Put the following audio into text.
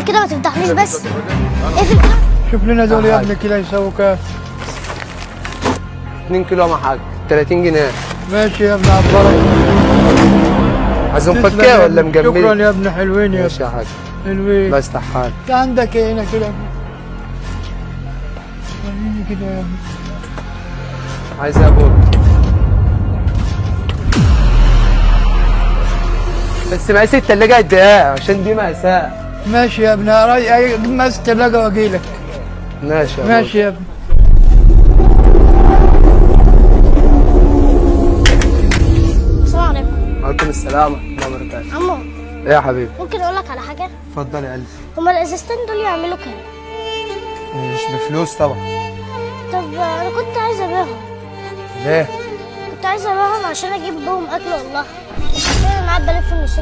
كده ما تفتحليش بس. اقفل كده. شوف لنا دول يا ابني كده يساووا كام؟ 2 كيلو يا حاج 30 جنيه. ماشي يا ابني عبرك. عايزهم فكاه ولا مجمد؟ شكرا يا ابني، حلوين يا ماشي ابني. يا حاج. حلوين. بس تحال. انت عندك ايه هنا كده؟ وريني كده يا ابني. عايز يا ابوك. بس مقاس التلاجة قد ايه؟ عشان دي مقاسها. ماشي يا ابني، ماسك الثلاجة واجي لك. ماشي يا ماشي يا ابني. السلام عليكم. وعليكم السلام ورحمة الله وبركاته. عمو، ايه يا حبيبي؟ ممكن اقول لك على حاجه؟ اتفضل يا قلبي. هما الازازتين دول يعملوا كام؟ مش بفلوس طبعا. طب انا كنت عايزه ابيعهم. ليه؟ كنت عايزه ابيعهم عشان اجيب بهم اكل والله. عشان انا قاعد بلف في النص.